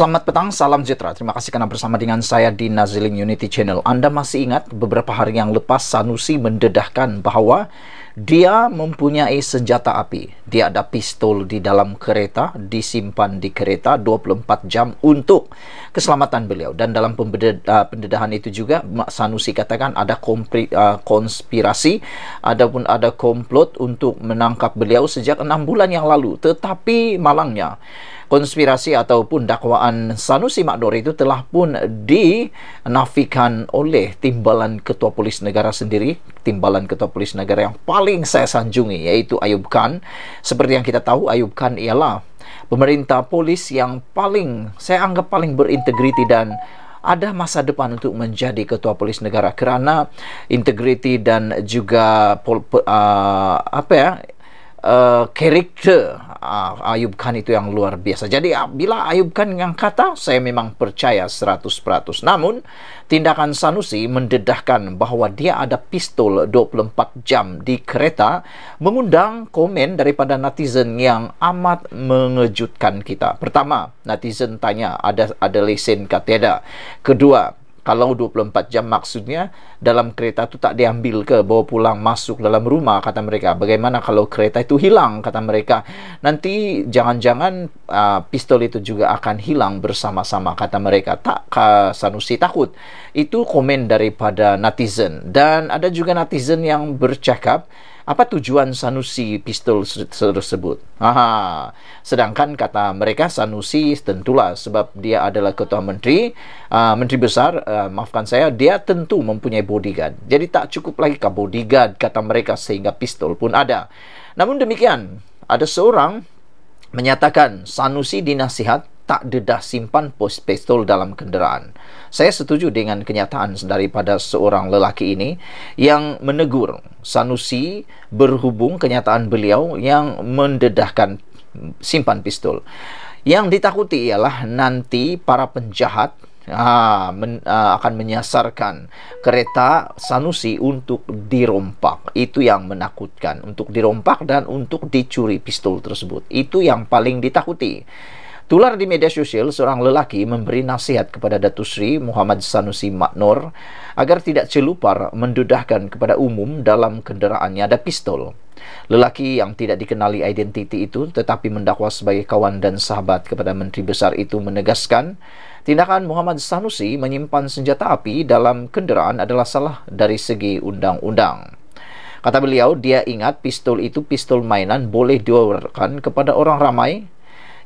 Selamat petang, salam sejahtera. Terima kasih karena bersama dengan saya di Nazilin Unity Channel. Anda masih ingat beberapa hari yang lepas Sanusi mendedahkan bahwa dia mempunyai senjata api. Dia ada pistol di dalam kereta, disimpan di kereta 24 jam untuk keselamatan beliau. Dan dalam pendedahan itu juga Sanusi katakan ada konspirasi ataupun ada komplot untuk menangkap beliau sejak 6 bulan yang lalu. Tetapi malangnya konspirasi ataupun dakwaan Sanusi Magdor itu telah pun dinafikan oleh timbalan Ketua Polis Negara sendiri, timbalan Ketua Polis Negara yang paling saya sanjungi, yaitu Ayub Khan. Seperti yang kita tahu, Ayub Khan ialah pemerintah polis yang paling, saya anggap paling berintegriti dan ada masa depan untuk menjadi Ketua Polis Negara, kerana integriti dan juga karakter Ayub Khan itu yang luar biasa. Jadi bila Ayub Khan yang kata, saya memang percaya 100%. Namun tindakan Sanusi mendedahkan bahwa dia ada pistol 24 jam di kereta mengundang komen daripada netizen yang amat mengejutkan kita. Pertama, netizen tanya, ada lesen kah tidak? Kedua, kalau 24 jam maksudnya dalam kereta itu tak diambil ke, bawa pulang masuk dalam rumah, kata mereka. Bagaimana kalau kereta itu hilang, kata mereka. Nanti jangan-jangan pistol itu juga akan hilang bersama-sama, kata mereka. Tak, Sanusi takut. Itu komen daripada netizen. Dan ada juga netizen yang bercakap, apa tujuan Sanusi pistol tersebut? Sedangkan kata mereka, Sanusi tentulah sebab dia adalah ketua menteri besar, maafkan saya, dia tentu mempunyai bodyguard. Jadi tak cukup lagi ke bodyguard, kata mereka, sehingga pistol pun ada. Namun demikian, ada seorang menyatakan Sanusi dinasihat tak dedah simpan pistol dalam kenderaan. Saya setuju dengan kenyataan daripada seorang lelaki ini yang menegur Sanusi berhubung kenyataan beliau yang mendedahkan simpan pistol. Yang ditakuti ialah nanti para penjahat akan menyasarkan kereta Sanusi untuk dirompak. Itu yang menakutkan, untuk dirompak dan untuk dicuri pistol tersebut. Itu yang paling ditakuti. Tular di media sosial, seorang lelaki memberi nasihat kepada Datuk Seri Muhammad Sanusi Magdor agar tidak celupar mendedahkan kepada umum dalam kenderaannya ada pistol. Lelaki yang tidak dikenali identiti itu tetapi mendakwa sebagai kawan dan sahabat kepada Menteri Besar itu menegaskan tindakan Muhammad Sanusi menyimpan senjata api dalam kenderaan adalah salah dari segi undang-undang. Kata beliau, dia ingat pistol itu pistol mainan, boleh diowarkan kepada orang ramai.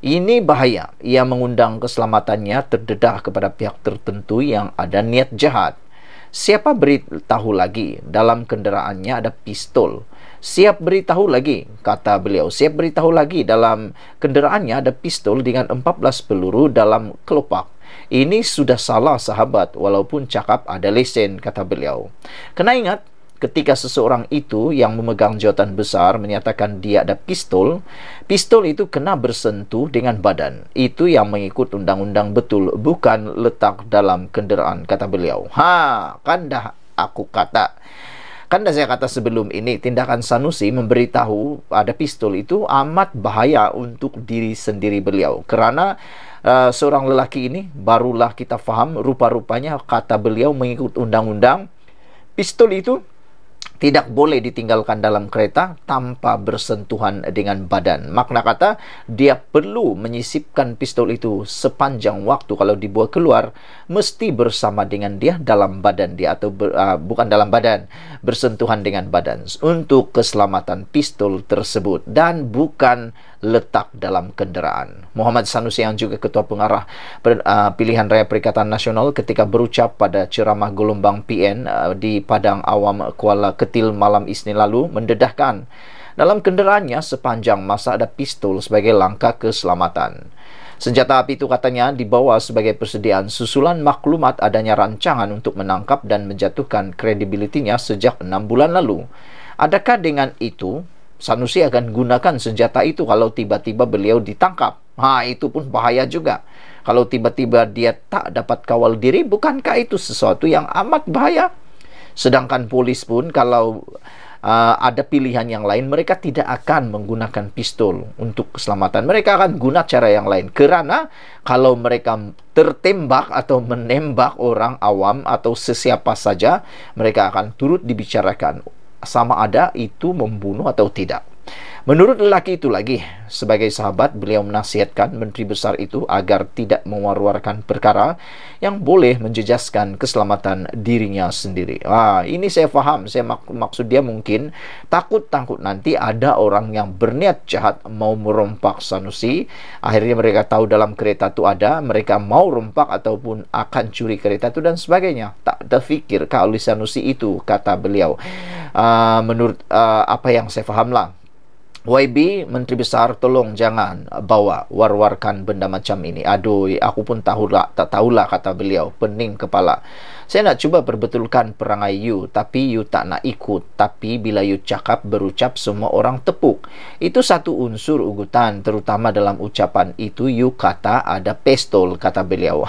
Ini bahaya. Ia mengundang keselamatannya terdedah kepada pihak tertentu yang ada niat jahat. Siapa beritahu lagi dalam kenderaannya ada pistol? Siap beritahu lagi, kata beliau. Siap beritahu lagi dalam kenderaannya ada pistol dengan 14 peluru dalam kelopak. Ini sudah salah, sahabat, walaupun cakap ada lesen, kata beliau. Kena ingat, ketika seseorang itu yang memegang jawatan besar menyatakan dia ada pistol, pistol itu kena bersentuh dengan badan. Itu yang mengikut undang-undang betul, bukan letak dalam kenderaan, kata beliau. Kan dah aku kata. Kan dah saya kata sebelum ini, tindakan Sanusi memberitahu ada pistol itu amat bahaya untuk diri sendiri beliau. Kerana seorang lelaki ini, barulah kita faham, rupa-rupanya kata beliau mengikut undang-undang, pistol itu tidak boleh ditinggalkan dalam kereta tanpa bersentuhan dengan badan. Makna kata, dia perlu menyisipkan pistol itu sepanjang waktu. Kalau dibawa keluar, mesti bersama dengan dia dalam badan dia, atau bukan dalam badan, bersentuhan dengan badan untuk keselamatan pistol tersebut dan bukan letak dalam kenderaan. Muhammad Sanusi yang juga Ketua Pengarah Pilihan Raya Perikatan Nasional ketika berucap pada ceramah gelombang PN di Padang Awam Kuala Ketil malam Isnin lalu mendedahkan dalam kenderaannya sepanjang masa ada pistol sebagai langkah keselamatan. Senjata api itu katanya dibawa sebagai persediaan susulan maklumat adanya rancangan untuk menangkap dan menjatuhkan kredibilitinya sejak 6 bulan lalu. Adakah dengan itu Sanusi akan gunakan senjata itu kalau tiba-tiba beliau ditangkap? Itu pun bahaya juga. Kalau tiba-tiba dia tak dapat kawal diri, bukankah itu sesuatu yang amat bahaya? Sedangkan polis pun kalau ada pilihan yang lain, mereka tidak akan menggunakan pistol untuk keselamatan. Mereka akan guna cara yang lain. Kerana kalau mereka tertembak atau menembak orang awam atau sesiapa saja, mereka akan turut dibicarakan sama ada itu membunuh atau tidak. Menurut lelaki itu lagi, sebagai sahabat, beliau menasihatkan menteri besar itu agar tidak mewar-warkan perkara yang boleh menjejaskan keselamatan dirinya sendiri. Ini saya faham. Maksud dia mungkin takut nanti ada orang yang berniat jahat mau merompak Sanusi. Akhirnya mereka tahu dalam kereta itu ada, mereka mau rompak ataupun akan curi kereta itu dan sebagainya. Tak terfikir oleh Sanusi itu, kata beliau. Menurut apa yang saya faham lah. YB, Menteri Besar, tolong jangan bawa war-warkan benda macam ini. Aduh, aku pun tak tahulah, kata beliau, pening kepala. Saya nak cuba perbetulkan perangai you, tapi you tak nak ikut. Tapi bila you berucap, semua orang tepuk. Itu satu unsur ugutan, terutama dalam ucapan itu you kata ada pistol, kata beliau.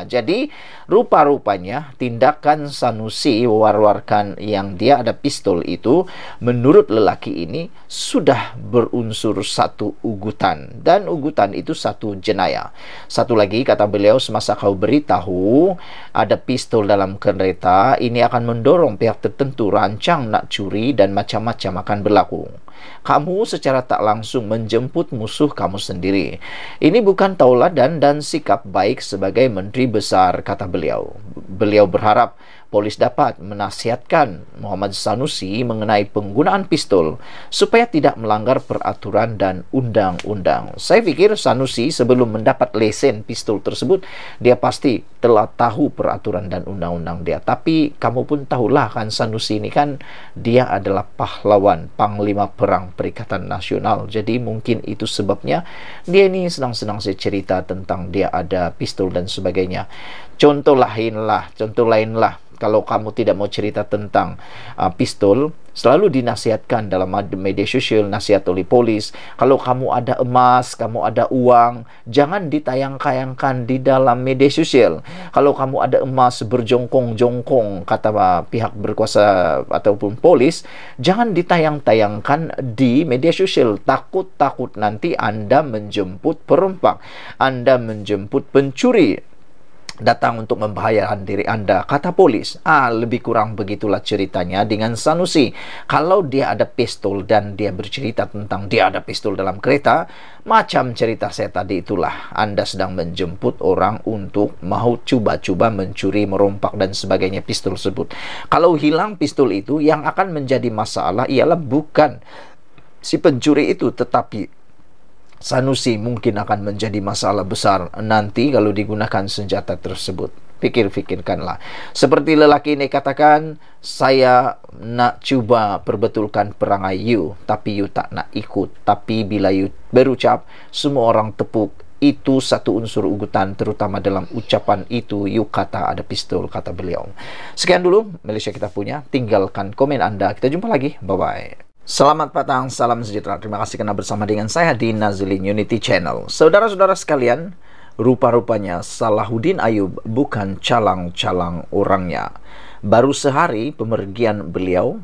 Jadi rupa-rupanya tindakan Sanusi war-warkan yang dia ada pistol itu, menurut lelaki ini, sudah berunsur satu ugutan. Dan ugutan itu satu jenayah. Satu lagi, kata beliau, semasa kau beritahu ada pistol dalam kereta, ini akan mendorong pihak tertentu rancang nak curi dan macam-macam akan berlaku. Kamu secara tak langsung menjemput musuh kamu sendiri. Ini bukan tauladan dan sikap baik sebagai menteri besar, kata beliau. Beliau berharap polis dapat menasihatkan Muhammad Sanusi mengenai penggunaan pistol supaya tidak melanggar peraturan dan undang-undang. Saya fikir Sanusi sebelum mendapat lesen pistol tersebut, dia pasti telah tahu peraturan dan undang-undang dia. Tapi kamu pun tahulah kan, Sanusi ini kan dia adalah pahlawan, panglima perang Perikatan Nasional. Jadi mungkin itu sebabnya dia ini senang-senang saya cerita tentang dia ada pistol dan sebagainya. Contoh lain lah. Kalau kamu tidak mau cerita tentang pistol, selalu dinasihatkan dalam media sosial, nasihat oleh polis. Kalau kamu ada emas, kamu ada uang, jangan ditayang-tayangkan di dalam media sosial. Kalau kamu ada emas berjongkong-jongkong, kata pihak berkuasa ataupun polis, jangan ditayang-tayangkan di media sosial. Takut nanti Anda menjemput perompak, Anda menjemput pencuri datang untuk membahayakan diri Anda, kata polis. Lebih kurang begitulah ceritanya dengan Sanusi. Kalau dia ada pistol dan dia bercerita tentang dia ada pistol dalam kereta, macam cerita saya tadi itulah, Anda sedang menjemput orang untuk mau cuba-cuba mencuri, merompak dan sebagainya pistol tersebut. Kalau hilang pistol itu, yang akan menjadi masalah ialah bukan si pencuri itu, tetapi Sanusi mungkin akan menjadi masalah besar nanti kalau digunakan senjata tersebut. Pikir-pikirkanlah. Seperti lelaki ini katakan, saya nak cuba perbetulkan perangai you, tapi you tak nak ikut. Tapi bila you berucap, semua orang tepuk. Itu satu unsur ugutan, terutama dalam ucapan itu you kata ada pistol, kata beliau. Sekian dulu Malaysia Kita Punya. Tinggalkan komen Anda. Kita jumpa lagi. Bye-bye. Selamat petang, salam sejahtera. Terima kasih karena bersama dengan saya di Nazilin Unity Channel. Saudara-saudara sekalian, rupa-rupanya Salahuddin Ayub bukan calang-calang orangnya. Baru sehari pemergian beliau,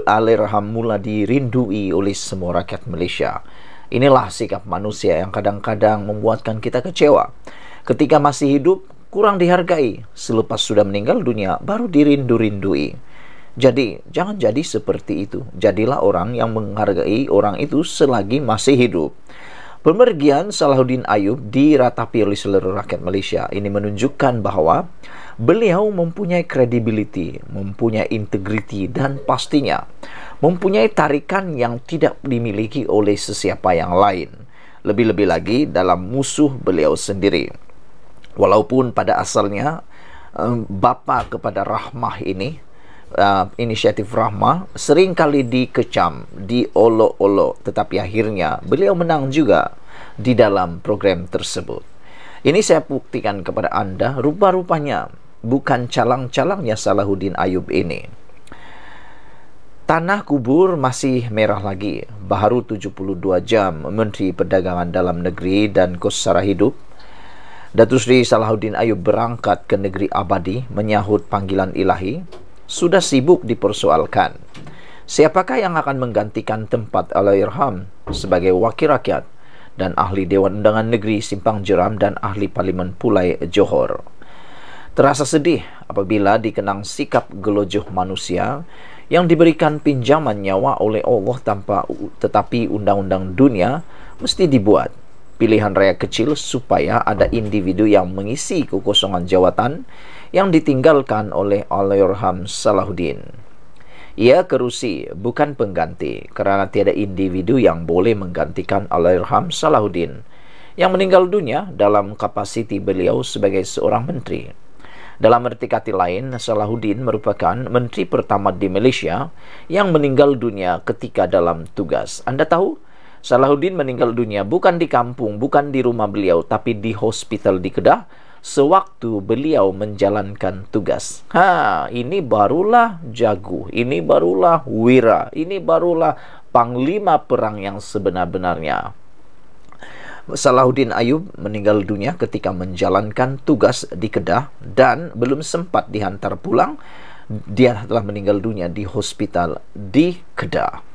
Allahyarham, mula dirindui oleh semua rakyat Malaysia. Inilah sikap manusia yang kadang-kadang membuatkan kita kecewa. Ketika masih hidup, kurang dihargai. Selepas sudah meninggal dunia, baru dirindu-rindui. Jadi, jangan jadi seperti itu. Jadilah orang yang menghargai orang itu selagi masih hidup. Pemergian Salahuddin Ayub diratapi oleh seluruh rakyat Malaysia. Ini menunjukkan bahwa beliau mempunyai credibility, mempunyai integriti, dan pastinya mempunyai tarikan yang tidak dimiliki oleh sesiapa yang lain. Lebih-lebih lagi dalam musuh beliau sendiri. Walaupun pada asalnya bapa kepada Rahmah ini, inisiatif Rahmah seringkali dikecam, diolok-olok, tetapi akhirnya beliau menang juga di dalam program tersebut. Ini saya buktikan kepada Anda, rupa-rupanya bukan calang-calangnya Salahuddin Ayub ini. Tanah kubur masih merah lagi. Baru 72 jam Menteri Perdagangan Dalam Negeri dan Kos Sara Hidup Datuk Seri Salahuddin Ayub berangkat ke negeri abadi menyahut panggilan ilahi, sudah sibuk dipersoalkan. Siapakah yang akan menggantikan tempat Allahyarham sebagai wakil rakyat dan ahli Dewan Undangan Negeri Simpang Jeram dan ahli Parlimen Pulai Johor? Terasa sedih apabila dikenang sikap gelojoh manusia yang diberikan pinjaman nyawa oleh Allah tetapi undang-undang dunia mesti dibuat pilihan raya kecil supaya ada individu yang mengisi kekosongan jawatan yang ditinggalkan oleh Allahyarham Salahuddin. Ia kerusi, bukan pengganti, kerana tiada individu yang boleh menggantikan Allahyarham Salahuddin yang meninggal dunia dalam kapasiti beliau sebagai seorang menteri. Dalam arti kata lain, Salahuddin merupakan menteri pertama di Malaysia yang meninggal dunia ketika dalam tugas. Anda tahu, Salahuddin meninggal dunia bukan di kampung, bukan di rumah beliau, tapi di hospital di Kedah sewaktu beliau menjalankan tugas. Ini barulah jago, ini barulah wira, ini barulah panglima perang yang sebenar-benarnya. Salahuddin Ayub meninggal dunia ketika menjalankan tugas di Kedah dan belum sempat dihantar pulang. Dia telah meninggal dunia di hospital di Kedah.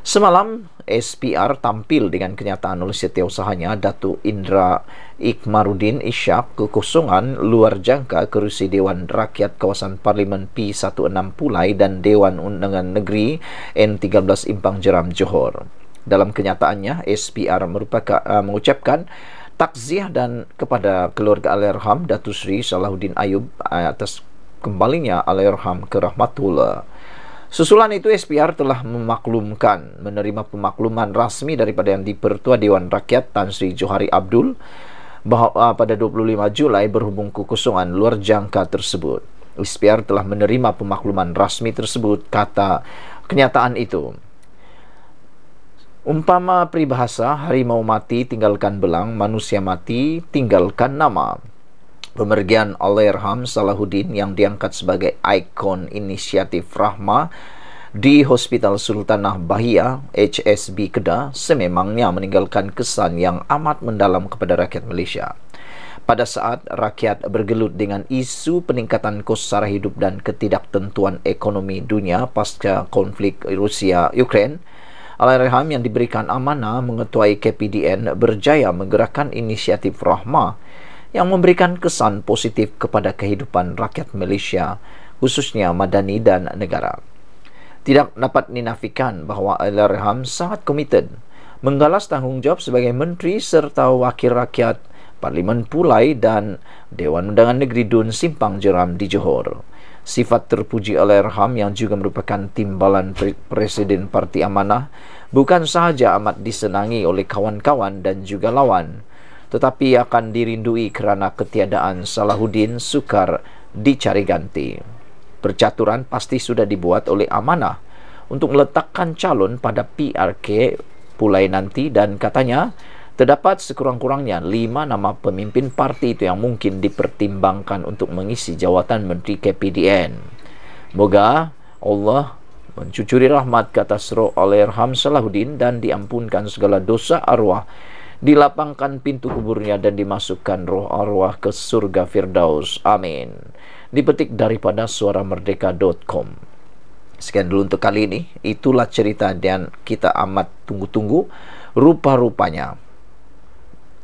Semalam, SPR tampil dengan kenyataan oleh setiausahanya Datuk Indra Ikmaruddin Ishak kekosongan luar jangka kerusi Dewan Rakyat Kawasan Parlimen P16 Pulai dan Dewan Undangan Negeri N13 Impang Jeram Johor. Dalam kenyataannya, SPR mengucapkan takziah dan kepada keluarga Allahyarham Datuk Seri Salahuddin Ayub atas kembalinya Allahyarham ke rahmatullah. Susulan itu, SPR telah menerima pemakluman rasmi daripada Yang di-Pertua Dewan Rakyat Tan Sri Johari Abdul bahawa pada 25 Julai berhubung kekosongan luar jangka tersebut. SPR telah menerima pemakluman rasmi tersebut, kata kenyataan itu. Umpama peribahasa, harimau mati tinggalkan belang, manusia mati tinggalkan nama. Pemergian Allahyarham Salahuddin yang diangkat sebagai ikon inisiatif Rahmah di Hospital Sultanah Bahia HSB Kedah sememangnya meninggalkan kesan yang amat mendalam kepada rakyat Malaysia. Pada saat rakyat bergelut dengan isu peningkatan kos sara hidup dan ketidaktentuan ekonomi dunia pasca konflik Rusia-Ukraine, Allahyarham yang diberikan amanah mengetuai KPDN berjaya menggerakkan inisiatif Rahmah yang memberikan kesan positif kepada kehidupan rakyat Malaysia, khususnya madani dan negara. Tidak dapat dinafikan bahawa Allahyarham sangat komited menggalas tanggungjawab sebagai menteri serta wakil rakyat Parlimen Pulai dan Dewan Undangan Negeri Dun Simpang Jeram di Johor. Sifat terpuji Allahyarham yang juga merupakan timbalan Presiden Parti Amanah bukan sahaja amat disenangi oleh kawan-kawan dan juga lawan, tetapi akan dirindui kerana ketiadaan Salahuddin sukar dicari ganti. Percaturan pasti sudah dibuat oleh Amanah untuk meletakkan calon pada PRK Pulai nanti dan katanya terdapat sekurang-kurangnya 5 nama pemimpin parti itu yang mungkin dipertimbangkan untuk mengisi jawatan Menteri KPDN. Moga Allah mencucuri rahmat ke atas roh Allahyarham Salahuddin dan diampunkan segala dosa arwah, dilapangkan pintu kuburnya dan dimasukkan roh arwah ke surga Firdaus. Amin. Dipetik daripada suaramerdeka.com. Sekian dulu untuk kali ini. Itulah cerita dan kita amat tunggu-tunggu. Rupa-rupanya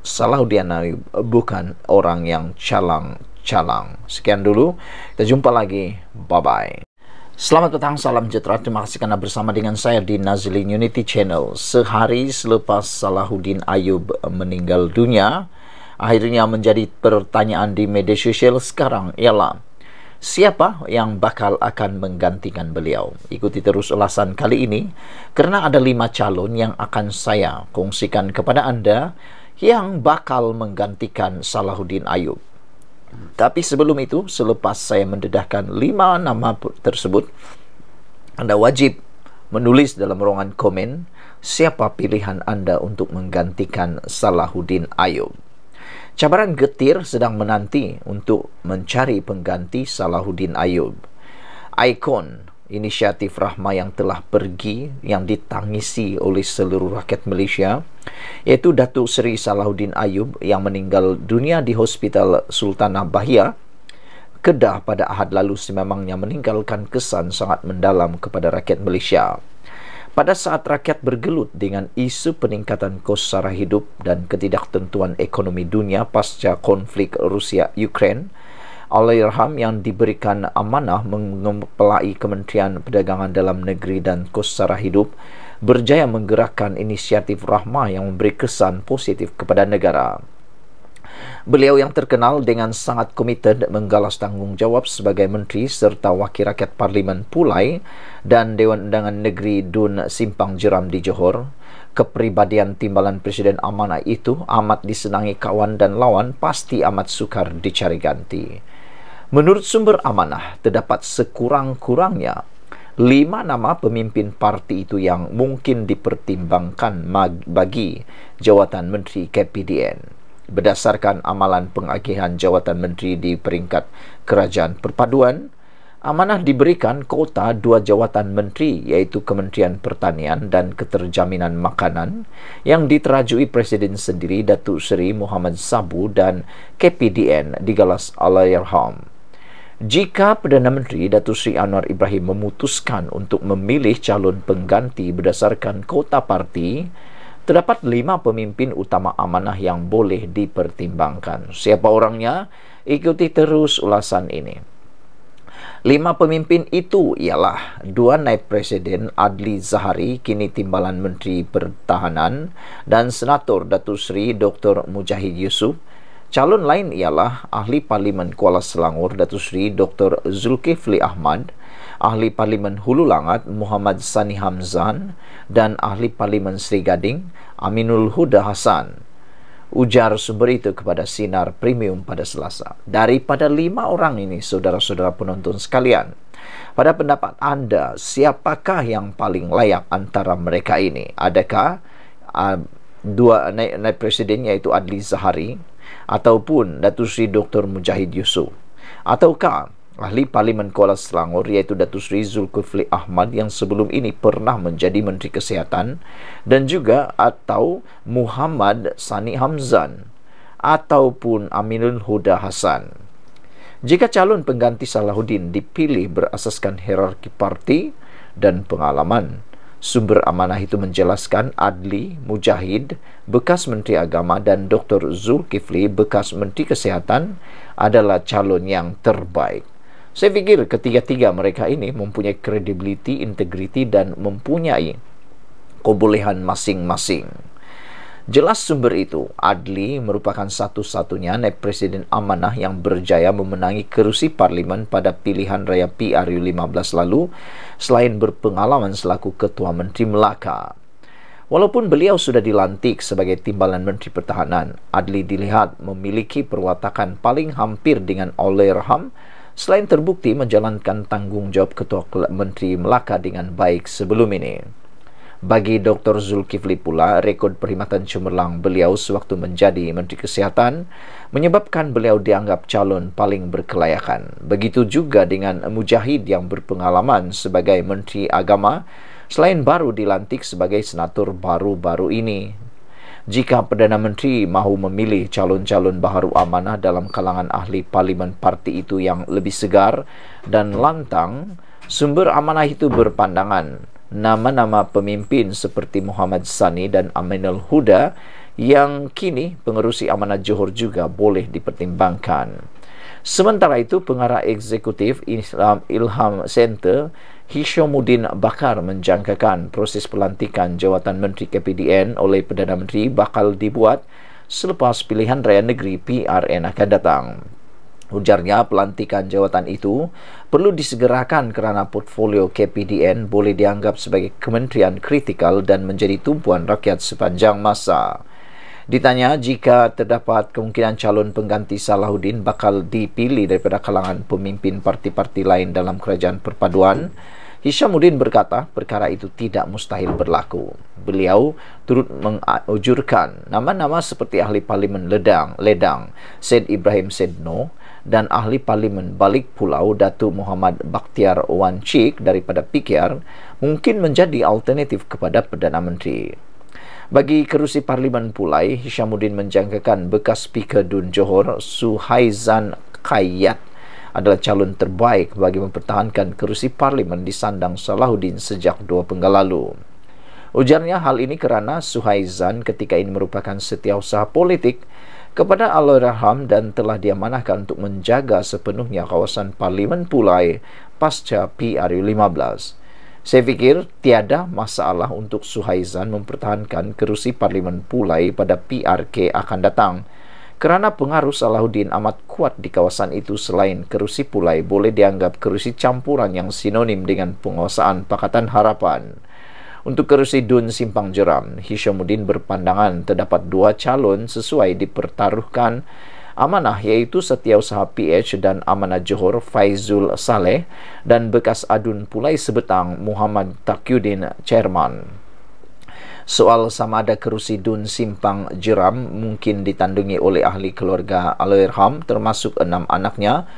Salahuddin Ayub bukan orang yang calang-calang. Sekian dulu. Kita jumpa lagi. Bye-bye. Selamat petang, salam sejahtera. Terima kasih kerana bersama dengan saya di Nazlin Unity Channel. Sehari selepas Salahuddin Ayub meninggal dunia, akhirnya menjadi pertanyaan di media sosial sekarang ialah siapa yang bakal akan menggantikan beliau. Ikuti terus ulasan kali ini kerana ada 5 calon yang akan saya kongsikan kepada anda yang bakal menggantikan Salahuddin Ayub. Tapi sebelum itu, selepas saya mendedahkan 5 nama tersebut, anda wajib menulis dalam ruangan komen siapa pilihan anda untuk menggantikan Salahuddin Ayub. Cabaran getir sedang menanti untuk mencari pengganti Salahuddin Ayub. Ikon inisiatif Rahmah yang telah pergi, yang ditangisi oleh seluruh rakyat Malaysia, iaitu Datuk Seri Salahuddin Ayub yang meninggal dunia di Hospital Sultanah Bahia Kedah pada Ahad lalu sememangnya meninggalkan kesan sangat mendalam kepada rakyat Malaysia. Pada saat rakyat bergelut dengan isu peningkatan kos sara hidup dan ketidaktentuan ekonomi dunia pasca konflik Rusia-Ukraine, Allahyarham yang diberikan amanah mengepelai Kementerian Perdagangan Dalam Negeri dan Kos Sara Hidup berjaya menggerakkan inisiatif Rahmah yang memberi kesan positif kepada negara. Beliau yang terkenal dengan sangat komited menggalas tanggungjawab sebagai menteri serta wakil rakyat Parlimen Pulai dan Dewan Undangan Negeri Dun Simpang Jeram di Johor, kepribadian timbalan Presiden amanah itu amat disenangi kawan dan lawan, pasti amat sukar dicari ganti. Menurut sumber amanah, terdapat sekurang-kurangnya 5 nama pemimpin parti itu yang mungkin dipertimbangkan bagi jawatan Menteri KPDN. Berdasarkan amalan pengagihan jawatan menteri di peringkat Kerajaan Perpaduan, amanah diberikan kota 2 jawatan menteri iaitu Kementerian Pertanian dan Keterjaminan Makanan yang diterajui Presiden sendiri Datuk Seri Muhammad Sabu dan KPDN digalas Allahyarham. Jika Perdana Menteri Datuk Seri Anwar Ibrahim memutuskan untuk memilih calon pengganti berdasarkan kota parti, terdapat 5 pemimpin utama amanah yang boleh dipertimbangkan. Siapa orangnya? Ikuti terus ulasan ini. 5 pemimpin itu ialah 2 Naib Presiden Adli Zahari, kini Timbalan Menteri Pertahanan, dan Senator Datuk Seri Dr. Mujahid Yusof. Calon lain ialah Ahli Parlimen Kuala Selangor Datuk Seri Dr. Zulkifli Ahmad, Ahli Parlimen Hulu Langat Muhammad Sani Hamzan, dan Ahli Parlimen Seri Gading Aminul Huda Hassan. Ujar sumber itu kepada Sinar Premium pada Selasa. Daripada 5 orang ini, saudara-saudara penonton sekalian, pada pendapat anda, siapakah yang paling layak antara mereka ini? Adakah 2 naib presiden iaitu Adli Zahari, ataupun Datuk Seri Dr. Mujahid Yusof, ataukah Ahli Parlimen Kuala Selangor iaitu Datuk Seri Zulkifli Ahmad yang sebelum ini pernah menjadi Menteri Kesihatan, dan juga atau Muhammad Sani Hamzan ataupun Aminul Huda Hassan. Jika calon pengganti Salahuddin dipilih berasaskan hierarki parti dan pengalaman, sumber amanah itu menjelaskan Adli Mujahid, bekas Menteri Agama, dan Dr. Zulkifli, bekas Menteri Kesihatan, adalah calon yang terbaik. Saya fikir ketiga-tiga mereka ini mempunyai kredibiliti, integriti, dan mempunyai kebolehan masing-masing. Jelas sumber itu, Adli merupakan satu-satunya naib presiden amanah yang berjaya memenangi kerusi parlimen pada pilihan raya PRU15 lalu, selain berpengalaman selaku Ketua Menteri Melaka. Walaupun beliau sudah dilantik sebagai Timbalan Menteri Pertahanan, Adli dilihat memiliki perwatakan paling hampir dengan Allahyarham, selain terbukti menjalankan tanggungjawab Ketua Menteri Melaka dengan baik sebelum ini. Bagi Dr. Zulkifli pula, rekod perkhidmatan cemerlang beliau sewaktu menjadi Menteri Kesihatan menyebabkan beliau dianggap calon paling berkelayakan. Begitu juga dengan Mujahid yang berpengalaman sebagai Menteri Agama, selain baru dilantik sebagai senator baru-baru ini. Jika Perdana Menteri mahu memilih calon-calon baharu amanah dalam kalangan ahli parlimen parti itu yang lebih segar dan lantang, sumber amanah itu berpandangan nama-nama pemimpin seperti Muhammad Sani dan Aminul Huda yang kini pengerusi amanah Johor juga boleh dipertimbangkan. Sementara itu, pengarah eksekutif Ilham Center Hishamuddin Bakar menjangkakan proses pelantikan jawatan Menteri KPDN oleh Perdana Menteri bakal dibuat selepas pilihan raya negeri PRN akan datang. Ujarnya, pelantikan jawatan itu perlu disegerakan kerana portfolio KPDN boleh dianggap sebagai kementerian kritikal dan menjadi tumpuan rakyat sepanjang masa. Ditanya jika terdapat kemungkinan calon pengganti Salahuddin bakal dipilih daripada kalangan pemimpin parti-parti lain dalam Kerajaan Perpaduan, Hishamuddin berkata perkara itu tidak mustahil berlaku. Beliau turut mengujurkan nama-nama seperti Ahli Parlimen Ledang, Syed Ibrahim Sedno, dan Ahli Parlimen Balik Pulau Datuk Muhammad Bakhtiar Wan Cik daripada PKR mungkin menjadi alternatif kepada Perdana Menteri. Bagi kerusi Parlimen Pulai, Hishamuddin menjangkakan bekas Speaker Dun Johor Suhaizan Khayyat adalah calon terbaik bagi mempertahankan kerusi parlimen di sandang Salahuddin sejak 2 penggal lalu. Ujarnya hal ini kerana Suhaizan ketika ini merupakan setiausaha politik kepada Allahyarham dan telah diamanahkan untuk menjaga sepenuhnya kawasan Parlimen Pulai pasca PRU15. Saya fikir tiada masalah untuk Suhaizan mempertahankan kerusi Parlimen Pulai pada PRK akan datang, kerana pengaruh Salahuddin amat kuat di kawasan itu. Selain kerusi Pulai boleh dianggap kerusi campuran yang sinonim dengan penguasaan Pakatan Harapan. Untuk kerusi Dun Simpang Jeram, Hishamuddin berpandangan terdapat 2 calon sesuai dipertaruhkan amanah, iaitu Setiausaha PH dan Amanah Johor Faizul Saleh dan bekas Adun Pulai Sebetang Muhammad Taqiyuddin Chairman. Soal sama ada kerusi Dun Simpang Jeram mungkin ditandungi oleh ahli keluarga Allahyarham termasuk 6 anaknya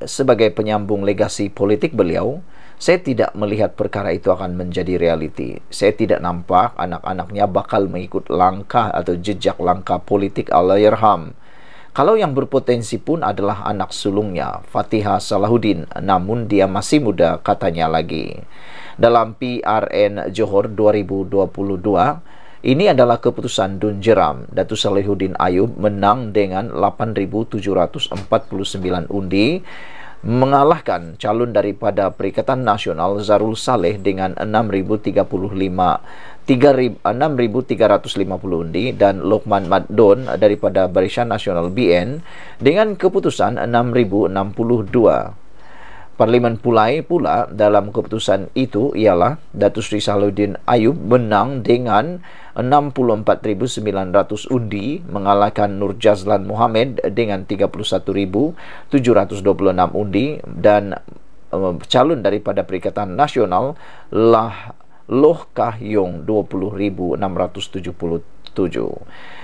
sebagai penyambung legasi politik beliau. Saya tidak melihat perkara itu akan menjadi realiti. Saya tidak nampak anak-anaknya bakal mengikut langkah atau jejak langkah politik Allahyarham. Kalau yang berpotensi pun adalah anak sulungnya, Fatihah Salahuddin, namun dia masih muda, katanya lagi. Dalam PRN Johor 2022, ini adalah keputusan Dun Jeram. Datuk Salahuddin Ayub menang dengan 8,749 undi, mengalahkan calon daripada Perikatan Nasional Zarul Saleh dengan 6,350 undi dan Lokman Maddon daripada Barisan Nasional BN dengan keputusan 6,062. Parlimen Pulai pula dalam keputusan itu ialah Datuk Seri Salahuddin Ayub menang dengan 64,900 undi, mengalahkan Nur Jazlan Mohamed dengan 31,726 undi dan calon daripada Perikatan Nasional Loh Kah Yong 20,677.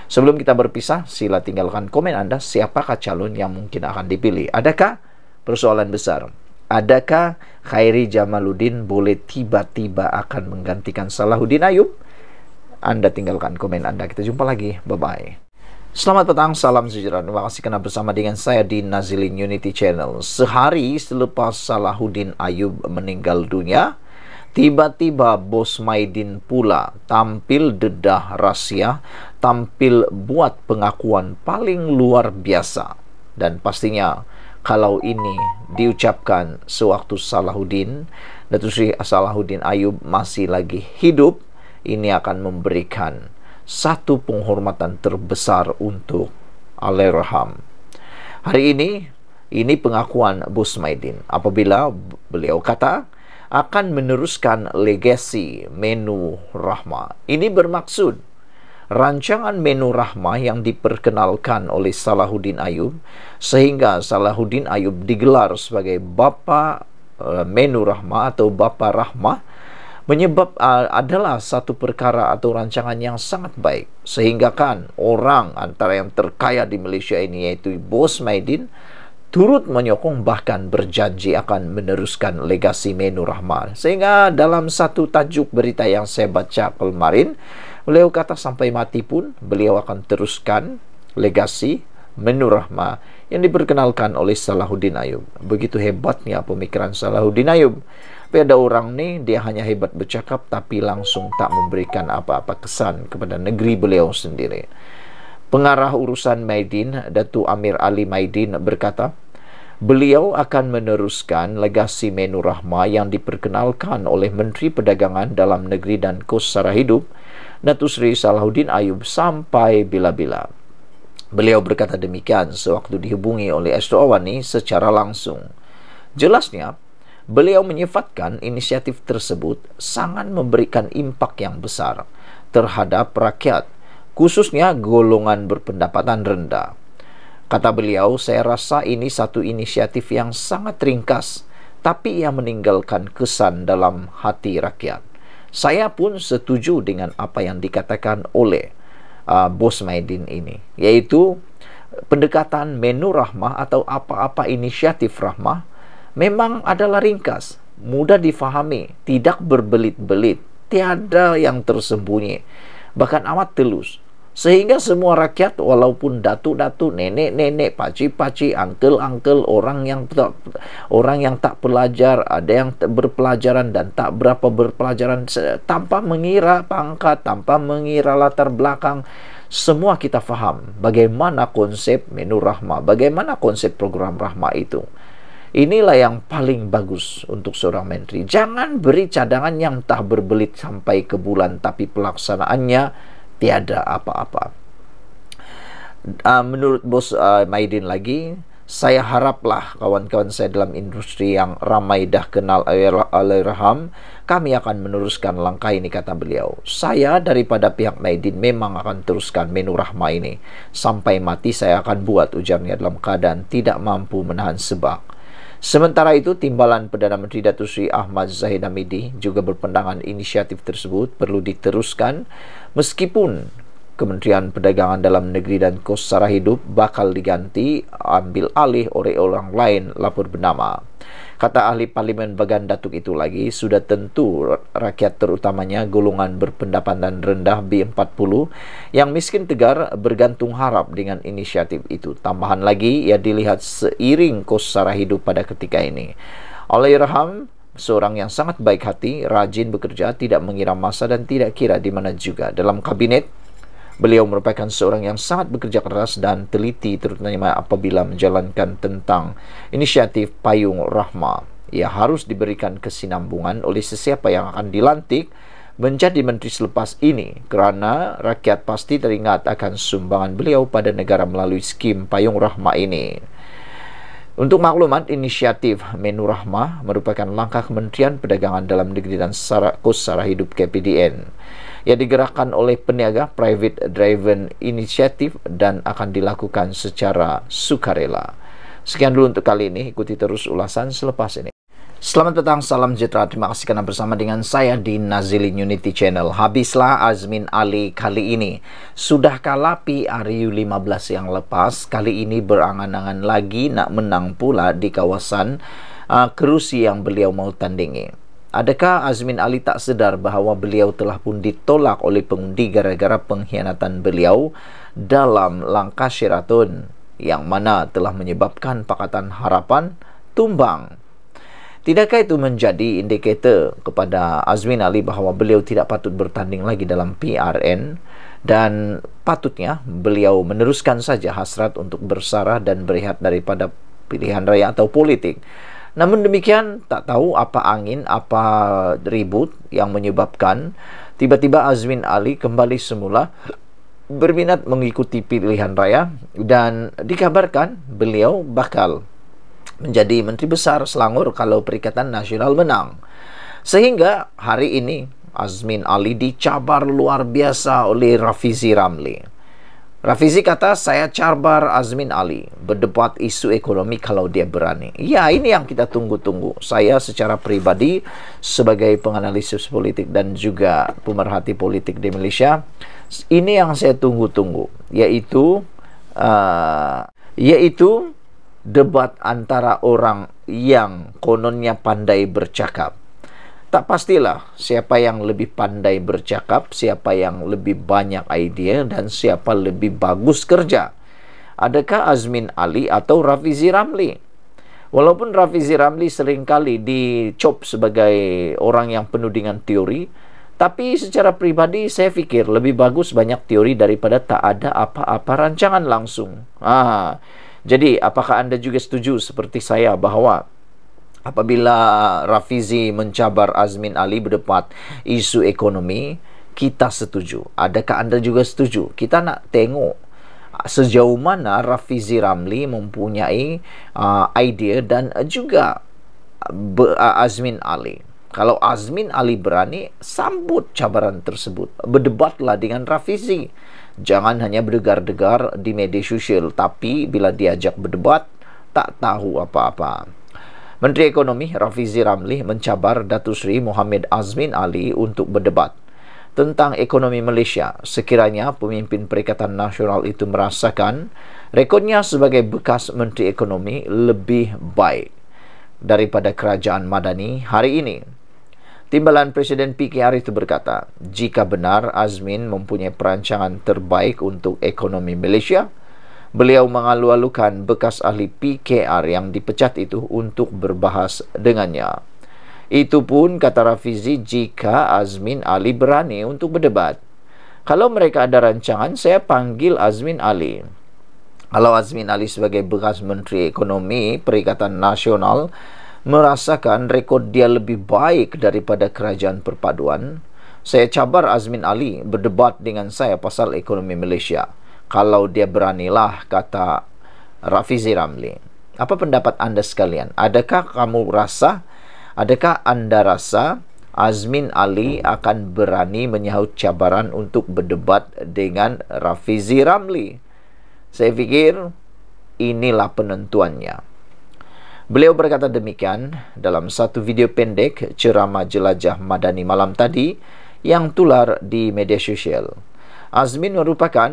Sebelum kita berpisah, sila tinggalkan komen anda, siapakah calon yang mungkin akan dipilih? Adakah persoalan besar? Adakah Khairi Jamaluddin boleh tiba-tiba akan menggantikan Salahuddin Ayub? Anda tinggalkan komen anda. Kita jumpa lagi. Bye-bye. Selamat petang, salam sejahtera. Terima kasih kerana bersama dengan saya di Nazilin Unity Channel. Sehari selepas Salahuddin Ayub meninggal dunia, tiba-tiba Bos Maidin pula tampil dedah rahsia, tampil buat pengakuan paling luar biasa. Dan pastinya kalau ini diucapkan sewaktu Salahuddin, Datuk Seri Salahuddin Ayub masih lagi hidup, ini akan memberikan satu penghormatan terbesar untuk Allahyarham. Hari ini pengakuan Bos Maidin apabila beliau kata akan meneruskan legasi Menu Rahmah. Ini bermaksud rancangan Menu Rahmah yang diperkenalkan oleh Salahuddin Ayub, sehingga Salahuddin Ayub digelar sebagai Bapa Menu Rahmah atau Bapa Rahmah, adalah satu perkara atau rancangan yang sangat baik, sehingga kan orang antara yang terkaya di Malaysia ini, yaitu Bos Maidin, turut menyokong bahkan berjanji akan meneruskan legasi Menu Rahmah. Sehingga dalam satu tajuk berita yang saya baca kemarin, beliau kata sampai mati pun beliau akan teruskan legasi Menu Rahmah yang diperkenalkan oleh Salahuddin Ayub. Begitu hebatnya pemikiran Salahuddin Ayub. Tapi ada orang ni, dia hanya hebat bercakap tapi langsung tak memberikan apa-apa kesan kepada negeri beliau sendiri. Pengarah urusan Maidin, Datuk Amir Ali Maidin berkata, beliau akan meneruskan legasi Menu Rahmah yang diperkenalkan oleh Menteri Perdagangan Dalam Negeri dan Kos Sara Hidup, Datuk Seri Salahuddin Ayub, sampai bila-bila. Beliau berkata demikian sewaktu dihubungi oleh Astro Awani secara langsung. Jelasnya, beliau menyifatkan inisiatif tersebut sangat memberikan impak yang besar terhadap rakyat, khususnya golongan berpendapatan rendah. Kata beliau, saya rasa ini satu inisiatif yang sangat ringkas, tapi yang meninggalkan kesan dalam hati rakyat. Saya pun setuju dengan apa yang dikatakan oleh Bos Maidin ini, yaitu pendekatan Menu Rahmah atau apa-apa inisiatif Rahmah memang adalah ringkas, mudah difahami, tidak berbelit-belit, tiada yang tersembunyi, bahkan amat telus. Sehingga semua rakyat, walaupun datuk-datuk, nenek-nenek, pakcik-pakcik, uncle-uncle, orang yang tak pelajar, ada yang berpelajaran dan tak berapa berpelajaran, tanpa mengira pangkat, tanpa mengira latar belakang, semua kita faham bagaimana konsep menu Rahma, bagaimana konsep program Rahma itu. Inilah yang paling bagus untuk seorang menteri. Jangan beri cadangan yang tak berbelit sampai ke bulan, tapi pelaksanaannya tiada apa-apa. Menurut Bos Maidin lagi, saya haraplah kawan-kawan saya dalam industri yang ramai dah kenal Allahyarham, kami akan meneruskan langkah ini, kata beliau. Saya daripada pihak Maidin memang akan teruskan menu Rahma ini. Sampai mati saya akan buat, ujarnya dalam keadaan tidak mampu menahan sebab. Sementara itu, Timbalan Perdana Menteri Datuk Seri Ahmad Zahid Hamidi juga berpandangan inisiatif tersebut perlu diteruskan meskipun Kementerian Perdagangan Dalam Negeri dan Kos Sara Hidup bakal diganti ambil alih oleh orang lain lapor bernama. Kata ahli Parlimen Bagan Datuk itu lagi, sudah tentu rakyat terutamanya golongan berpendapatan rendah B40 yang miskin tegar bergantung harap dengan inisiatif itu. Tambahan lagi, ia dilihat seiring kos sara hidup pada ketika ini. Allahyarham seorang yang sangat baik hati, rajin bekerja, tidak mengira masa dan tidak kira di mana juga. Dalam kabinet, beliau merupakan seorang yang sangat bekerja keras dan teliti, terutama apabila menjalankan tentang inisiatif Payung Rahma. Ia harus diberikan kesinambungan oleh sesiapa yang akan dilantik menjadi menteri selepas ini, kerana rakyat pasti teringat akan sumbangan beliau pada negara melalui skim Payung Rahma ini. Untuk maklumat, inisiatif Menu Rahma merupakan langkah Kementerian Perdagangan Dalam Negeri dan Kos Sara Hidup KPDN. Ia digerakkan oleh peniaga private driven inisiatif dan akan dilakukan secara sukarela. Sekian dulu untuk kali ini, ikuti terus ulasan selepas ini. Selamat datang, salam sejahtera, terima kasih karena bersama dengan saya di Nazilin Unity Channel. Habislah Azmin Ali kali ini. Sudah kalah PRU 15 yang lepas, kali ini berangan-angan lagi nak menang pula di kawasan kerusi yang beliau mau tandingi. Adakah Azmin Ali tak sedar bahawa beliau telah pun ditolak oleh pengundi gara-gara pengkhianatan beliau dalam langkah Sheraton yang mana telah menyebabkan Pakatan Harapan tumbang? Tidakkah itu menjadi indikator kepada Azmin Ali bahawa beliau tidak patut bertanding lagi dalam PRN dan patutnya beliau meneruskan saja hasrat untuk bersara dan berehat daripada pilihan raya atau politik? Namun demikian, tak tahu apa angin, apa ribut yang menyebabkan tiba-tiba Azmin Ali kembali semula berminat mengikuti pilihan raya dan dikabarkan beliau bakal menjadi Menteri Besar Selangor kalau Perikatan Nasional menang. Sehingga hari ini Azmin Ali dicabar luar biasa oleh Rafizi Ramli. Rafizi kata, saya cabar Azmin Ali berdebat isu ekonomi kalau dia berani. Ya, ini yang kita tunggu-tunggu. Saya secara pribadi sebagai penganalisis politik dan juga pemerhati politik di Malaysia, ini yang saya tunggu-tunggu, yaitu debat antara orang yang kononnya pandai bercakap. Tak pastilah siapa yang lebih pandai bercakap, siapa yang lebih banyak idea dan siapa lebih bagus kerja. Adakah Azmin Ali atau Rafizi Ramli? Walaupun Rafizi Ramli seringkali dicop sebagai orang yang penuh dengan teori, tapi secara pribadi saya fikir lebih bagus banyak teori daripada tak ada apa-apa rancangan langsung. Jadi, apakah anda juga setuju seperti saya bahawa apabila Rafizi mencabar Azmin Ali berdebat isu ekonomi, kita setuju? Adakah anda juga setuju? Kita nak tengok sejauh mana Rafizi Ramli mempunyai idea dan juga Azmin Ali. Kalau Azmin Ali berani, sambut cabaran tersebut. Berdebatlah dengan Rafizi. Jangan hanya berdegar-degar di media sosial, tapi bila diajak berdebat, tak tahu apa-apa. Menteri Ekonomi Rafizi Ramli mencabar Datuk Seri Mohamed Azmin Ali untuk berdebat tentang ekonomi Malaysia sekiranya pemimpin Perikatan Nasional itu merasakan rekodnya sebagai bekas Menteri Ekonomi lebih baik daripada kerajaan Madani hari ini. Timbalan Presiden PKR itu berkata, jika benar Azmin mempunyai perancangan terbaik untuk ekonomi Malaysia, beliau mengalu-alukan bekas ahli PKR yang dipecat itu untuk berbahas dengannya. Itu pun, kata Rafizi, jika Azmin Ali berani untuk berdebat. Kalau mereka ada rancangan, saya panggil Azmin Ali. Kalau Azmin Ali sebagai bekas Menteri Ekonomi Perikatan Nasional merasakan rekod dia lebih baik daripada Kerajaan Perpaduan, saya cabar Azmin Ali berdebat dengan saya pasal ekonomi Malaysia. Kalau dia beranilah, kata Rafizi Ramli. Apa pendapat anda sekalian? Adakah anda rasa Azmin Ali akan berani menyahut cabaran untuk berdebat dengan Rafizi Ramli? Saya fikir inilah penentuannya. Beliau berkata demikian dalam satu video pendek ceramah jelajah Madani malam tadi yang tular di media sosial. Azmin merupakan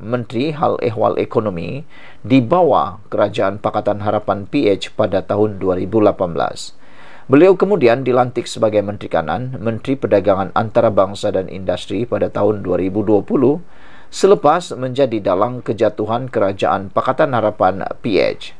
Menteri Hal Ehwal Ekonomi di bawah Kerajaan Pakatan Harapan PH pada tahun 2018. Beliau kemudian dilantik sebagai Menteri Kanan, Menteri Perdagangan Antarabangsa dan Industri pada tahun 2020 selepas menjadi dalang kejatuhan Kerajaan Pakatan Harapan PH.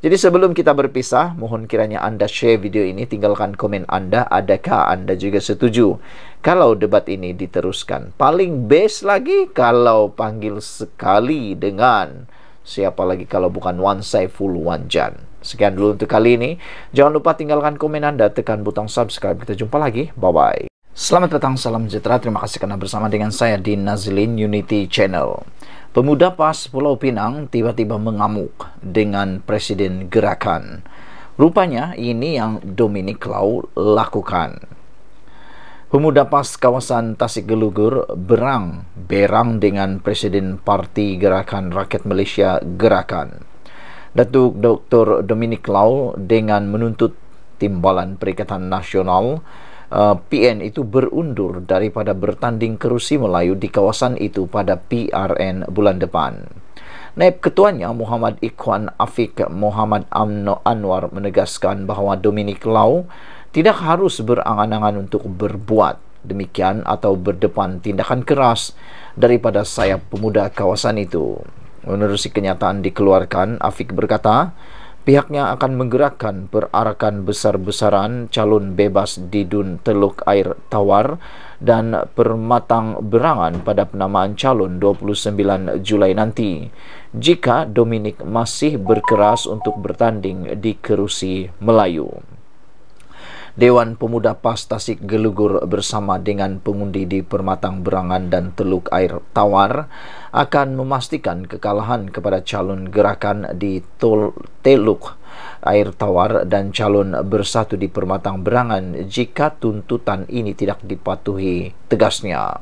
Jadi sebelum kita berpisah, mohon kiranya anda share video ini, tinggalkan komen anda, adakah anda juga setuju kalau debat ini diteruskan? Paling best lagi kalau panggil sekali dengan siapa lagi kalau bukan Wan Saiful Wanjan. Sekian dulu untuk kali ini. Jangan lupa tinggalkan komen anda, tekan butang subscribe. Kita jumpa lagi. Bye-bye. Selamat datang, salam sejahtera. Terima kasih karena bersama dengan saya di Nazlin Unity Channel. Pemuda PAS Pulau Pinang tiba-tiba mengamuk dengan Presiden Gerakan. Rupanya ini yang Dominic Lau lakukan. Pemuda PAS kawasan Tasik Gelugur berang dengan Presiden Parti Gerakan Rakyat Malaysia Gerakan, Datuk Dr. Dominic Lau, dengan menuntut Timbalan Perikatan Nasional PN itu berundur daripada bertanding kerusi Melayu di kawasan itu pada PRN bulan depan. Naib Ketuanya Muhammad Ikhwan Afiq Muhammad Anwar menegaskan bahawa Dominic Lau tidak harus berangan-angan untuk berbuat demikian atau berdepan tindakan keras daripada sayap pemuda kawasan itu. Menerusi kenyataan dikeluarkan, Afiq berkata, pihaknya akan menggerakkan perarakan besar-besaran calon bebas di Dun Teluk Air Tawar dan Permatang Berangan pada penamaan calon 29 Julai nanti jika Dominic masih berkeras untuk bertanding di kerusi Melayu. Dewan Pemuda PAS Tasik Gelugur bersama dengan pengundi di Permatang Berangan dan Teluk Air Tawar akan memastikan kekalahan kepada calon gerakan di Teluk Air Tawar dan calon bersatu di Permatang Berangan jika tuntutan ini tidak dipatuhi, tegasnya.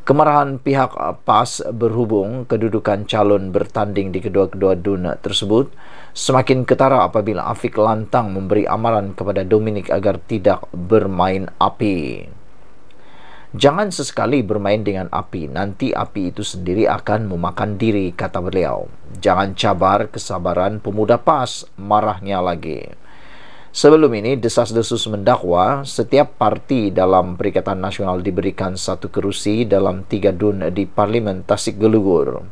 Kemarahan pihak PAS berhubung kedudukan calon bertanding di kedua-kedua dun tersebut semakin ketara apabila Afiq lantang memberi amaran kepada Dominic agar tidak bermain api. Jangan sesekali bermain dengan api, nanti api itu sendiri akan memakan diri, kata beliau. Jangan cabar kesabaran pemuda PAS, marahnya lagi. Sebelum ini, desas-desus mendakwa setiap parti dalam Perikatan Nasional diberikan satu kerusi dalam 3 dun di Parlimen Tasik Gelugur.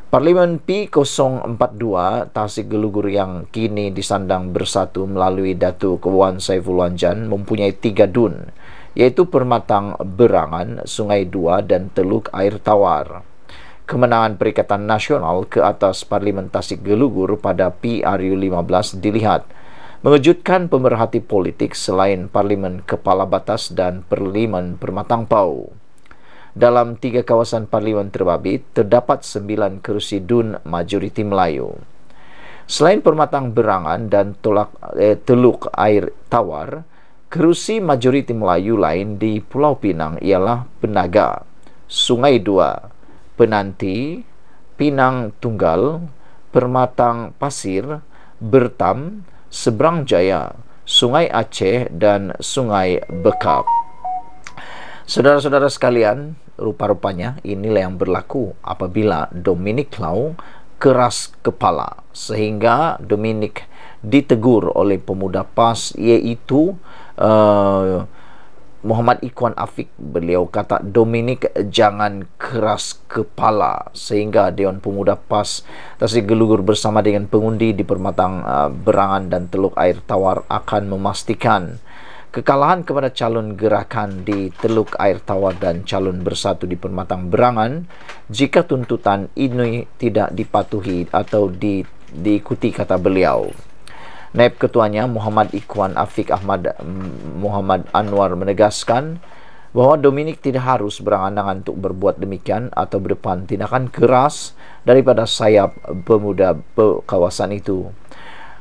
Parlimen P042 Tasik Gelugur yang kini disandang bersatu melalui Datuk Wan Saiful Wanjan mempunyai 3 dun, yaitu Permatang Berangan, Sungai Dua dan Teluk Air Tawar. Kemenangan Perikatan Nasional ke atas Parlimen Tasik Gelugur pada PRU 15 dilihat mengejutkan pemerhati politik selain Parlimen Kepala Batas dan Parlimen Permatang Pau. Dalam 3 kawasan parlimen terbabit, terdapat 9 kerusi dun majoriti Melayu. Selain Permatang Berangan dan Teluk Air Tawar, kerusi majoriti Melayu lain di Pulau Pinang ialah Penaga, Sungai Dua, Penanti, Pinang Tunggal, Permatang Pasir, Bertam, Seberang Jaya, Sungai Aceh dan Sungai Bekap. Saudara-saudara sekalian, rupa-rupanya inilah yang berlaku apabila Dominic Lau keras kepala, sehingga Dominic ditegur oleh pemuda PAS, yaitu Muhammad Ikhwan Afiq. Beliau kata, Dominic jangan keras kepala, sehingga Dewan Pemuda PAS Tasikgelugur bersama dengan pengundi di Permatang Berangan dan Teluk Air Tawar akan memastikan kekalahan kepada calon gerakan di Teluk Air Tawar dan calon bersatu di Permatang Berangan jika tuntutan ini tidak dipatuhi atau diikuti, kata beliau. Naib Ketuanya Muhammad Ikhwan Afiq Ahmad Muhammad Anwar menegaskan bahwa Dominic tidak harus berangan-angan untuk berbuat demikian atau berdepan tindakan keras daripada sayap pemuda kawasan itu.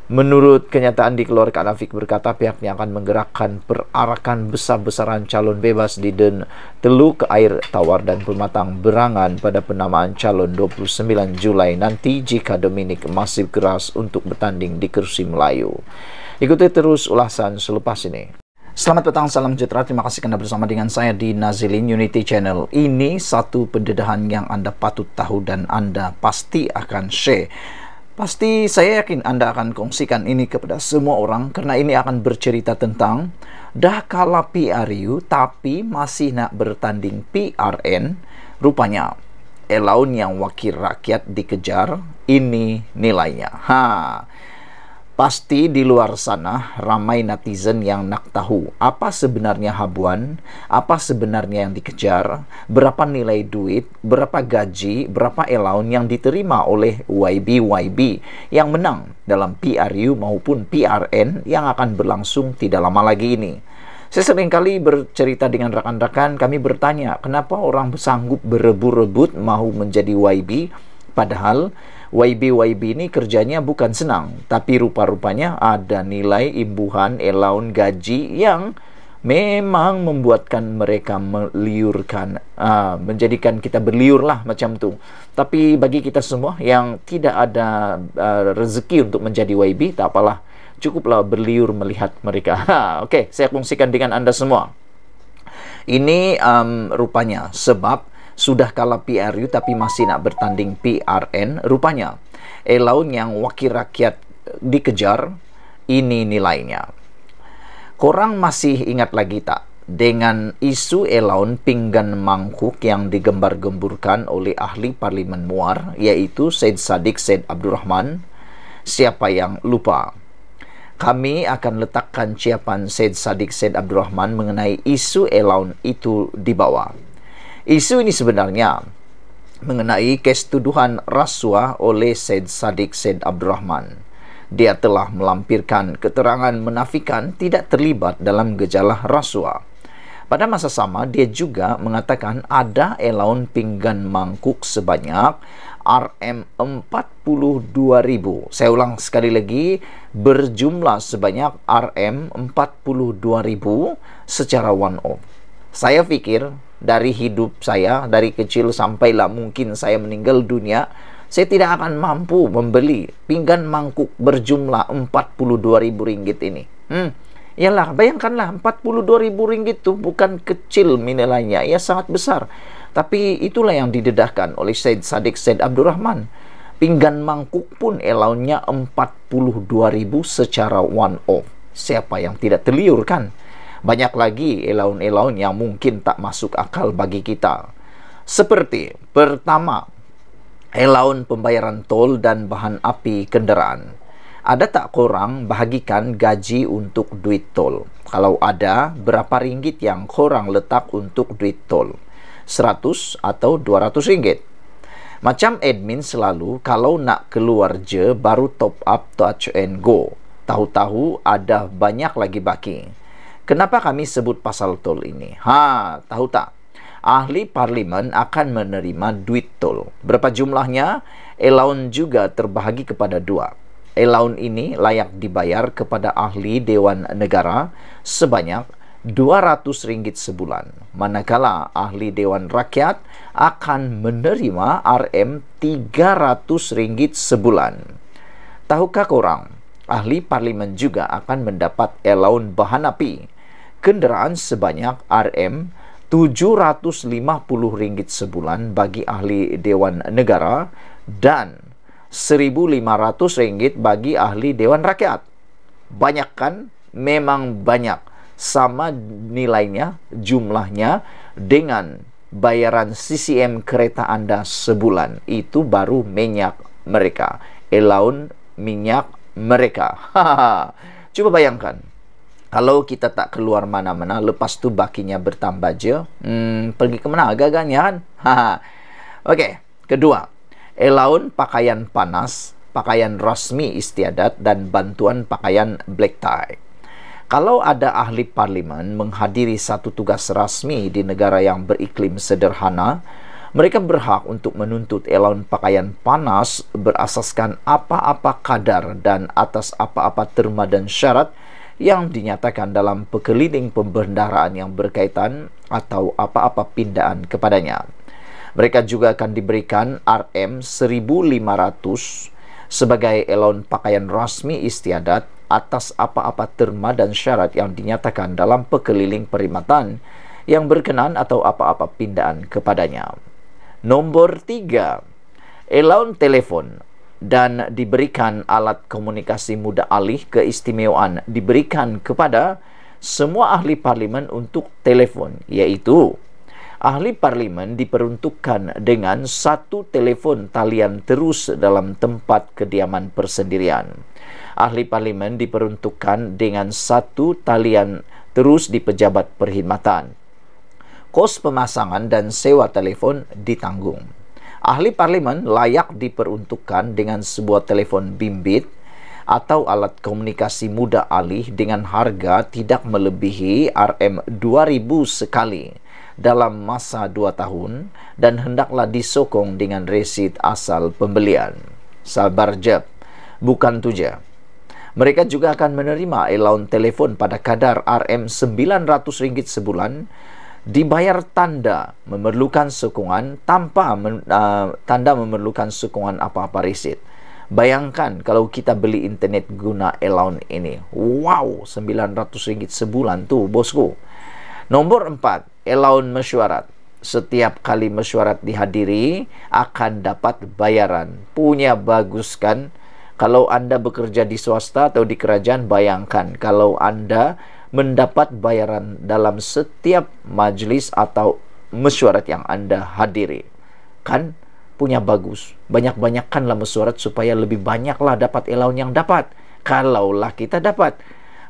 Menurut kenyataan dikeluarkan, Afiq berkata pihaknya akan menggerakkan perarakan besar-besaran calon bebas di Teluk Air Tawar dan Permatang Berangan pada penamaan calon 29 Julai nanti jika Dominic masih keras untuk bertanding di kursi Melayu. Ikuti terus ulasan selepas ini. Selamat petang, salam sejahtera. Terima kasih Anda bersama dengan saya di Nazilin Unity Channel. Ini satu pendedahan yang Anda patut tahu dan Anda pasti akan share. Pasti saya yakin Anda akan kongsikan ini kepada semua orang, karena ini akan bercerita tentang dah kalah PRU tapi masih nak bertanding PRN. Rupanya Elaun yang wakil rakyat dikejar, ini nilainya. Pasti di luar sana ramai netizen yang nak tahu apa sebenarnya habuan, apa sebenarnya yang dikejar, berapa nilai duit, berapa gaji, berapa elaun yang diterima oleh YB yang menang dalam PRU maupun PRN yang akan berlangsung tidak lama lagi ini. Saya seringkali bercerita dengan rekan-rekan, kami bertanya, kenapa orang sanggup berebut-rebut mau menjadi YB, padahal YB ini kerjanya bukan senang, tapi rupa-rupanya ada nilai imbuhan, elaun, gaji yang memang membuatkan mereka meliurkan, menjadikan kita berliur lah macam tu. Tapi bagi kita semua yang tidak ada rezeki untuk menjadi YB, tak apalah, cukuplah berliur melihat mereka. Okey, saya kongsikan dengan Anda semua. Ini rupanya sebab sudah kalah PRU tapi masih nak bertanding PRN. Rupanya elaun yang wakil rakyat dikejar, ini nilainya. Korang masih ingat lagi tak dengan isu elaun pinggan mangkuk yang digembar-gemburkan oleh ahli Parlimen Muar, yaitu Syed Saddiq Syed Abdurrahman? Siapa yang lupa? Kami akan letakkan ciapan Syed Saddiq Syed Abdurrahman mengenai isu elaun itu di bawah. Isu ini sebenarnya mengenai kes tuduhan rasuah oleh Syed Saddiq Syed Abdurrahman. Dia telah melampirkan keterangan menafikan tidak terlibat dalam gejala rasuah. Pada masa sama, dia juga mengatakan ada elaun pinggan mangkuk sebanyak RM42.000. Saya ulang sekali lagi, berjumlah sebanyak RM42.000 secara one-off. Saya pikir dari hidup saya, dari kecil sampailah mungkin saya meninggal dunia, saya tidak akan mampu membeli pinggan mangkuk berjumlah RM42.000 ini. Yalah, bayangkanlah, RM42.000 itu bukan kecil nilainya, ia sangat besar. Tapi itulah yang didedahkan oleh Syed Saddiq Syed Abdurrahman. Pinggan mangkuk pun elaunnya RM42.000 secara one-off. Siapa yang tidak terliur kan? Banyak lagi elaun-elaun yang mungkin tak masuk akal bagi kita. Seperti pertama, elaun pembayaran tol dan bahan api kendaraan. Ada tak korang bahagikan gaji untuk duit tol? Kalau ada, berapa ringgit yang korang letak untuk duit tol? 100 atau 200 ringgit? Macam admin selalu, kalau nak keluar je baru top up touch and go. Tahu-tahu ada banyak lagi baki. Kenapa kami sebut pasal tol ini? Tahu tak? Ahli parlimen akan menerima duit tol. Berapa jumlahnya? Elaun juga terbahagi kepada dua. Elaun ini layak dibayar kepada ahli Dewan Negara sebanyak RM200 sebulan. Manakala ahli Dewan Rakyat akan menerima RM300 sebulan. Tahukah korang? Ahli parlimen juga akan mendapat elaun bahan api kendaraan sebanyak RM750 sebulan bagi ahli Dewan Negara dan RM1.500 bagi ahli Dewan Rakyat. Banyak kan? Memang banyak. Sama nilainya, jumlahnya dengan bayaran CCM kereta Anda sebulan. Itu baru minyak mereka. Allowance minyak mereka. Coba bayangkan. Kalau kita tak keluar mana-mana, lepas tu bakinya bertambah je. Pergi ke mana agak-agaknya kan? Okey, kedua. Allowance pakaian panas, pakaian rasmi istiadat dan bantuan pakaian black tie. Kalau ada ahli parlimen menghadiri satu tugas rasmi di negara yang beriklim sederhana, mereka berhak untuk menuntut allowance pakaian panas berasaskan apa-apa kadar dan atas apa-apa terma dan syarat yang dinyatakan dalam perkeliling pembendaraan yang berkaitan atau apa-apa pindaan kepadanya. Mereka juga akan diberikan RM1.500 sebagai allowance pakaian rasmi istiadat atas apa-apa terma dan syarat yang dinyatakan dalam perkeliling perkhidmatan yang berkenan atau apa-apa pindaan kepadanya. Nombor 3, allowance telefon dan diberikan alat komunikasi mudah alih keistimewaan diberikan kepada semua ahli parlimen untuk telefon, iaitu ahli parlimen diperuntukkan dengan satu telefon talian terus dalam tempat kediaman persendirian. Ahli parlimen diperuntukkan dengan satu talian terus di pejabat perkhidmatan. Kos pemasangan dan sewa telefon ditanggung. Ahli parlimen layak diperuntukkan dengan sebuah telefon bimbit atau alat komunikasi mudah alih dengan harga tidak melebihi RM2.000 sekali dalam masa 2 tahun dan hendaklah disokong dengan resit asal pembelian. Sabar jap, bukan tu je. Mereka juga akan menerima allowance telefon pada kadar RM900 sebulan, dibayar tanda memerlukan sokongan tanpa tanda memerlukan sokongan apa-apa resit. Bayangkan kalau kita beli internet guna allowance ini. Wow, RM900 sebulan tu bosku. Nombor 4, allowance mesyuarat. Setiap kali mesyuarat dihadiri akan dapat bayaran. Punya bagus kan? Kalau Anda bekerja di swasta atau di kerajaan, bayangkan kalau Anda mendapat bayaran dalam setiap majlis atau mesyuarat yang Anda hadiri. Kan punya bagus. Banyak-banyakkanlah mesyuarat supaya lebih banyaklah dapat allowance yang dapat. Kalaulah kita dapat.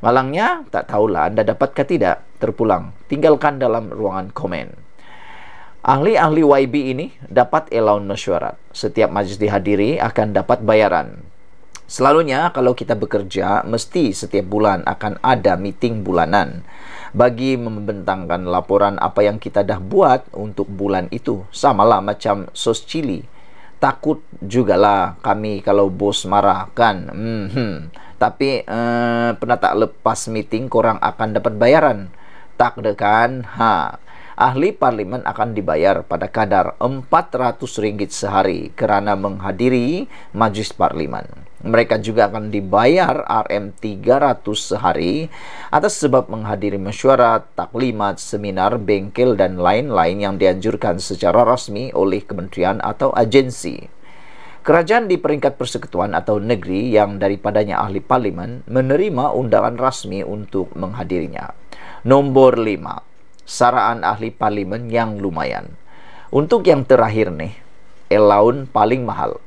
Malangnya, tak tahulah Anda dapatkah tidak. Terpulang. Tinggalkan dalam ruangan komen. Ahli-ahli YB ini dapat allowance mesyuarat. Setiap majlis dihadiri akan dapat bayaran. Selalunya kalau kita bekerja, mesti setiap bulan akan ada meeting bulanan bagi membentangkan laporan apa yang kita dah buat untuk bulan itu. Samalah macam sos cili. Takut jugalah kami kalau bos marah kan. Tapi pernah tak lepas meeting korang akan dapat bayaran? Tak ada kan? Ahli parlimen akan dibayar pada kadar RM400 sehari kerana menghadiri majlis parlimen. Mereka juga akan dibayar RM300 sehari atas sebab menghadiri mesyuarat, taklimat, seminar, bengkel dan lain-lain yang dianjurkan secara rasmi oleh kementerian atau agensi. Kerajaan di peringkat persekutuan atau negeri yang daripadanya ahli parlimen menerima undangan rasmi untuk menghadirinya. Nombor 5. Saraan ahli parlimen yang lumayan. Untuk yang terakhir nih, allowance paling mahal.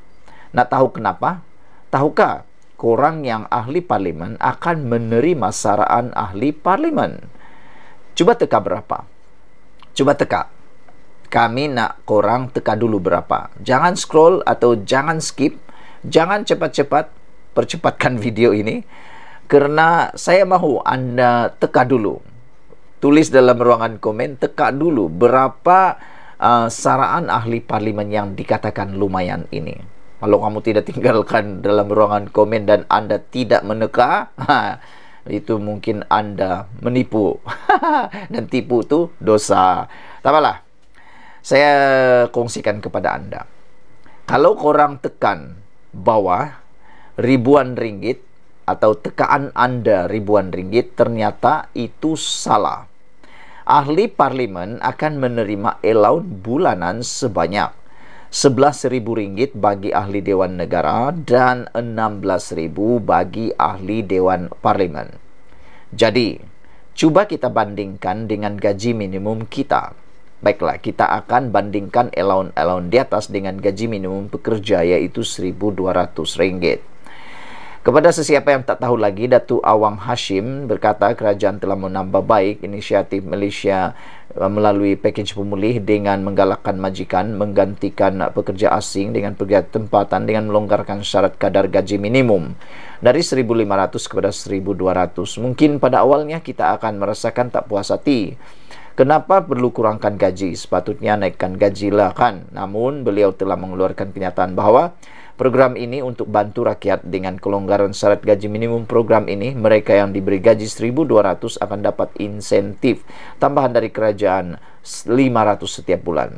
Nak tahu kenapa? Tahukah korang yang ahli parlimen akan menerima saraan ahli parlimen? Cuba teka berapa? Coba teka. Kami nak korang teka dulu berapa. Jangan scroll atau jangan skip. Jangan cepat-cepat. Percepatkan video ini. Kerana saya mahu anda teka dulu. Tulis dalam ruangan komen, teka dulu berapa saraan ahli parlimen yang dikatakan lumayan ini. Kalau kamu tidak tinggalkan dalam ruangan komen dan anda tidak meneka, itu mungkin anda menipu. Dan tipu itu dosa. Tak apalah. Saya kongsikan kepada anda. Kalau korang tekan bawah ribuan ringgit atau tekaan anda ribuan ringgit, ternyata itu salah. Ahli parlimen akan menerima allowance bulanan sebanyak Rp11.000 bagi ahli Dewan Negara dan Rp16.000 bagi ahli Dewan Parlimen. Jadi, coba kita bandingkan dengan gaji minimum kita. Baiklah, kita akan bandingkan allowance di atas dengan gaji minimum pekerja, yaitu Rp1.200. Kepada sesiapa yang tak tahu lagi, Datuk Awang Hashim berkata kerajaan telah menambah baik inisiatif Malaysia melalui pakej pemulih dengan menggalakkan majikan menggantikan pekerja asing dengan pekerja tempatan dengan melonggarkan syarat kadar gaji minimum dari 1.500 kepada 1.200. Mungkin pada awalnya kita akan merasakan tak puas hati. Kenapa perlu kurangkan gaji? Sepatutnya naikkan gajilah kan. Namun beliau telah mengeluarkan kenyataan bahawa program ini untuk bantu rakyat dengan kelonggaran syarat gaji minimum. Program ini, mereka yang diberi gaji 1.200 akan dapat insentif tambahan dari kerajaan 500 setiap bulan.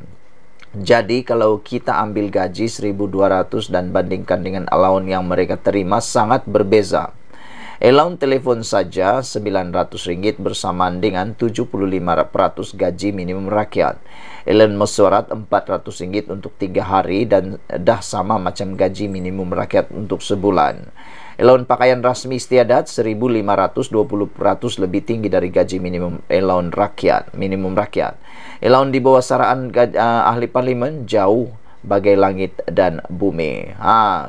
Jadi kalau kita ambil gaji 1.200 dan bandingkan dengan allowance yang mereka terima, sangat berbeza. Allowance telefon saja Rp900 bersamaan dengan 75% gaji minimum rakyat. Allowance mesyuarat Rp400 untuk 3 hari dan dah sama macam gaji minimum rakyat untuk sebulan. Allowance pakaian rasmi istiadat Rp1.500, 20% lebih tinggi dari gaji minimum minimum rakyat. Allowance di bawah saraan ahli parlimen jauh bagai langit dan bumi.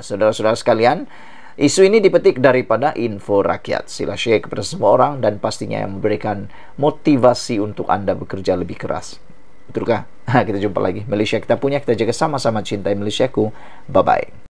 Saudara-saudara sekalian, isu ini dipetik daripada Info Rakyat. Sila share kepada semua orang dan pastinya yang memberikan motivasi untuk Anda bekerja lebih keras. Betulkah? Kita jumpa lagi. Malaysia kita punya, kita jaga sama-sama cintai Malaysiaku. Bye-bye.